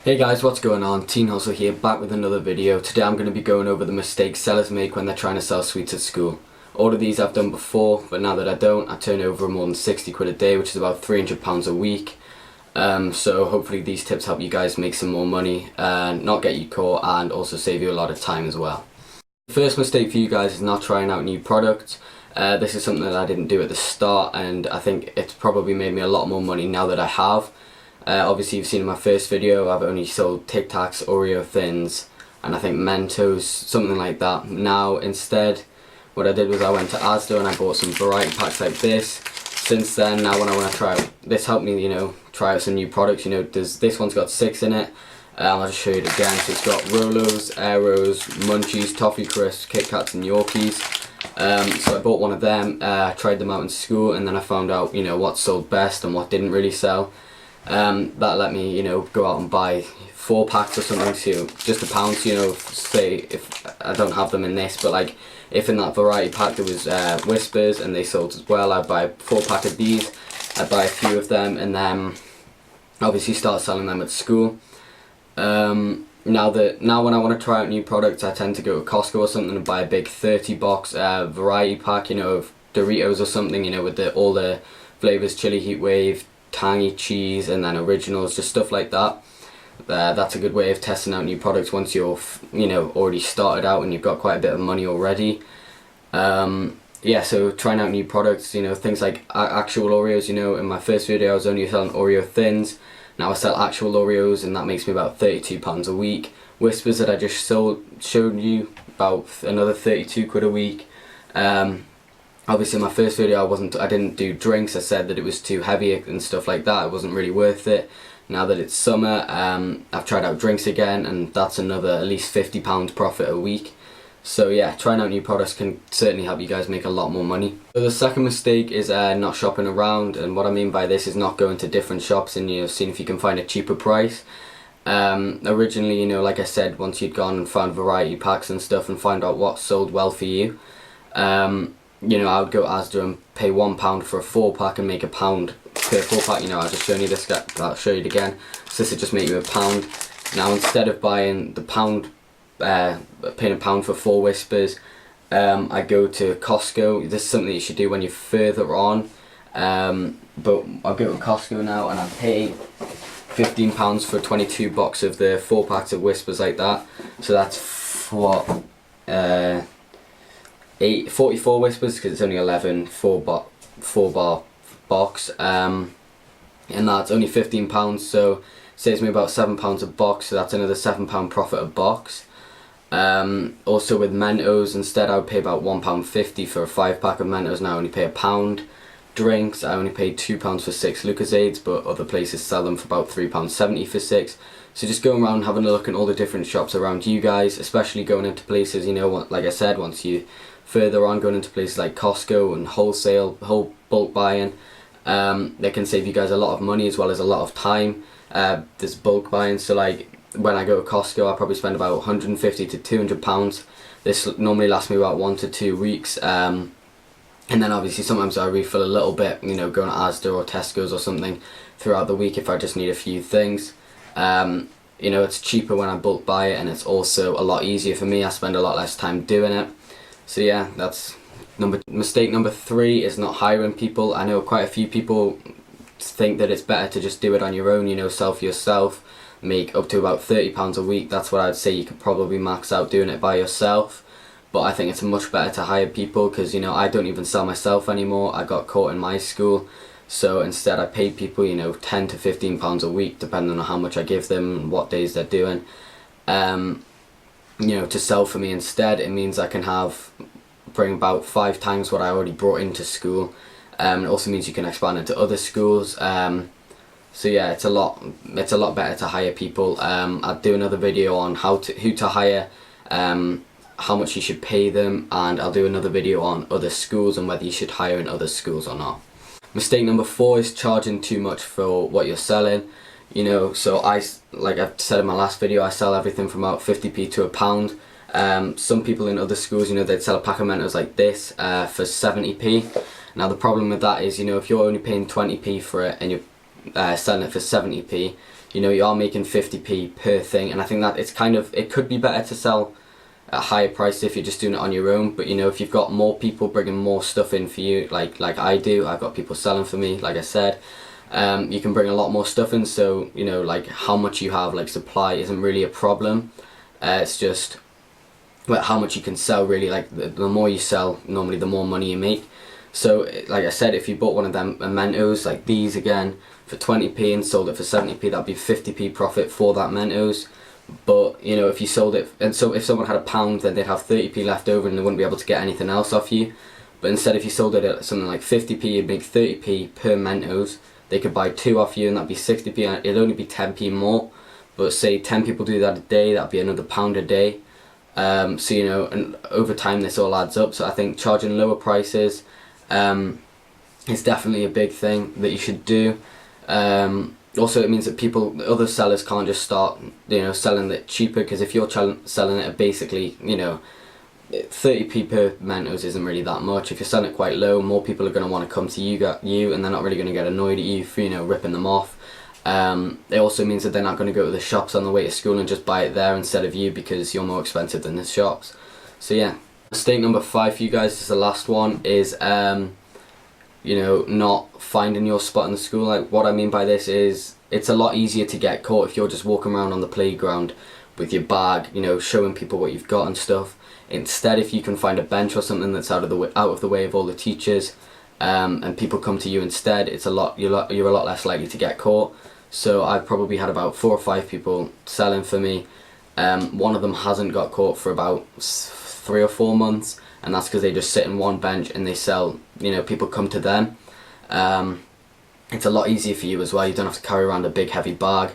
Hey guys, what's going on? Teen Hustle here, back with another video. Today I'm going to be going over the mistakes sellers make when they're trying to sell sweets at school. All of these I've done before, but now that I don't, I turn over more than 60 quid a day, which is about £300 a week. So hopefully these tips help you guys make some more money, not get you caught, and also save you a lot of time as well. The first mistake for you guys is not trying out new products. This is something that I didn't do at the start, and I think it's probably made me a lot more money now that I have. Obviously you've seen in my first video I've only sold Tic Tacs, Oreo Thins, and I think Mentos, something like that. Now instead what I did was I went to Asda and I bought some variety packs like this. Since then, now when I want to try out, this helped me, try out some new products. This one's got 6 in it. I'll just show you it again. So it's got Rolos, Aeros, Munchies, Toffee Crisps, Kit Kats and Yorkies. So I bought one of them, tried them out in school, and then I found out what sold best and what didn't really sell. That let me go out and buy 4 packs or something, so just £1. Say if I don't have them in this, but like if in that variety pack there was Whispers and they sold as well, I'd buy a 4-pack of these. I'd buy a few of them and then obviously start selling them at school. Now when I want to try out new products, I tend to go to Costco or something and buy a big 30-box variety pack, of Doritos or something, with all the flavors: chili, heat wave, tangy cheese, and then originals, just stuff like that. That's a good way of testing out new products once you're already started out and you've got quite a bit of money already. Yeah, so trying out new products, things like actual Oreos. In my first video I was only selling Oreo Thins. Now I sell actual Oreos, and that makes me about £32 a week. Whispers that I just showed you, about another 32 quid a week. Obviously in my first video I didn't do drinks. I said that it was too heavy and stuff like that. It wasn't really worth it. Now that it's summer, I've tried out drinks again, and that's another at least £50 profit a week. So yeah, trying out new products can certainly help you guys make a lot more money. So the second mistake is not shopping around, and what I mean by this is not going to different shops and seeing if you can find a cheaper price. Originally, like I said, once you'd gone and found variety packs and stuff and find out what sold well for you, I would go to Asda and pay £1 for a 4-pack and make £1 per 4-pack. I'll just show you this guy, I'll show you it again. So this would just make you £1. Now instead of buying the paying £1 for 4 Whispers, I go to Costco. This is something that you should do when you're further on. But I'll go to Costco now and I pay £15 for 22 boxes of the 4 packs of Whispers like that. So that's what, 44 Whispers, because it's only 11 4 bar box, and that's only £15, so saves me about £7 a box, so that's another £7 profit a box. Also with Mentos, instead I would pay about £1.50 for a 5-pack of Mentos. Now I only pay £1. Drinks, I only paid £2 for 6 Lucozades, but other places sell them for about £3.70 for 6. So just going around having a look at all the different shops around you guys, especially going into places, like I said, once you further on, going into places like Costco and whole bulk buying, they can save you guys a lot of money as well as a lot of time. There's bulk buying, so like when I go to Costco I probably spend about £150 to £200. This normally lasts me about 1 to 2 weeks, and then obviously sometimes I refill a little bit, going to Asda or Tesco's or something throughout the week if I just need a few things. It's cheaper when I bulk buy it, and it's also a lot easier for me. I spend a lot less time doing it. So yeah, that's mistake number 3 is not hiring people. I know quite a few people think that it's better to just do it on your own, sell for yourself, make up to about £30 a week. That's what I'd say you could probably max out doing it by yourself. But I think it's much better to hire people, because I don't even sell myself anymore. I got caught in my school, so instead I pay people £10 to £15 a week, depending on how much I give them and what days they're doing. To sell for me instead. It means I can bring about 5 times what I already brought into school. It also means you can expand into other schools. So yeah, it's a lot better to hire people. I'll do another video on who to hire, how much you should pay them, and I'll do another video on other schools and whether you should hire in other schools or not. Mistake number 4 is charging too much for what you're selling. So like I've said in my last video, I sell everything from about 50p to £1. Some people in other schools, they'd sell a pack of Mentos like this for 70p. Now the problem with that is, if you're only paying 20p for it and you're selling it for 70p, you know, you are making 50p per thing, and I think that it could be better to sell at a higher price if you're just doing it on your own. But you know, if you've got more people bringing more stuff in for you, like I do, I've got people selling for me, like I said, you can bring a lot more stuff in. So you know, like how much you have, like supply isn't really a problem. It's just how much you can sell really. Like the more you sell, normally the more money you make. So like I said, if you bought one of them Mentos like these again for 20p and sold it for 70p, that'd be 50p profit for that Mentos. But you know, if you sold it, and so if someone had £1, then they'd have 30p left over and they wouldn't be able to get anything else off you. But instead, if you sold it at something like 50p, you'd make 30p per Mentos. They could buy 2 off you and that'd be 60p, and it'd only be 10p more. But say 10 people do that a day, that'd be another £1 a day. So you know, and over time this all adds up. So I think charging lower prices is definitely a big thing that you should do. Also, it means that other sellers can't just start, you know, selling it cheaper, because if you're selling it at basically, you know, 30p per Mentos isn't really that much. If you're selling it quite low, more people are going to want to come to you, and they're not really going to get annoyed at you for, you know, ripping them off. It also means that they're not going to go to the shops on the way to school and just buy it there instead of you, because you're more expensive than the shops. So yeah, mistake number 5 for you guys, is the last one, is you know, not finding your spot in the school. Like, what I mean by this is, it's a lot easier to get caught if you're just walking around on the playground with your bag, you know, showing people what you've got and stuff. Instead, if you can find a bench or something that's out of the way of all the teachers, and people come to you instead, you're a lot less likely to get caught. So I've probably had about 4 or 5 people selling for me. One of them hasn't got caught for about 3 or 4 months, and that's because they just sit in one bench and they sell, you know, people come to them. It's a lot easier for you as well. You don't have to carry around a big heavy bag.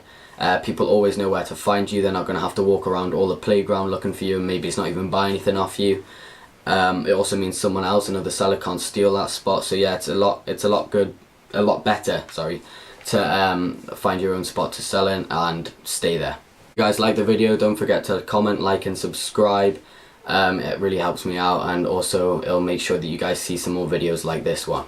People always know where to find you. They're not going to have to walk around all the playground looking for you, and maybe it's not even buy anything off you. It also means someone else, another seller, can't steal that spot. So yeah, it's a lot better, sorry, to find your own spot to sell in and stay there. If you guys like the video, don't forget to comment, like and subscribe. It really helps me out, and also it'll make sure that you guys see some more videos like this one.